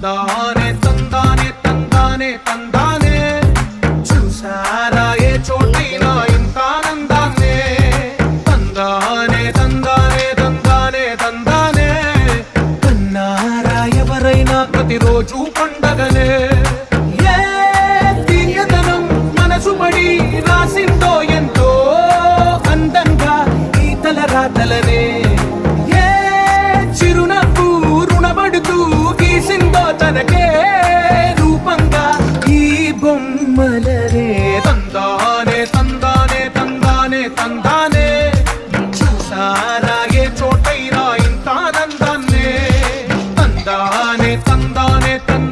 తందానే తందానే తందానే తందానే చూసారా ఏ చోటైనా ఇంత ఆనందాన్నే తందానే తందానే తందానే తందానే కన్నారా ఎవరైనా ప్రతిరోజు పండగనే ఏ తీయదనం మనసు పడి రాసిందో ఎంతో అందంగా ఈ తలరాతలనే ఏ చిరునవ్వు రుణపడుతూ గీసిందో తనకే రూపంగా ఈ బొమ్మలనే తందానే తందానే తందానే తందానే చూసారా ఏ చోటైనా ఇంత ఆనందాన్నే తందానే తందానే తందానే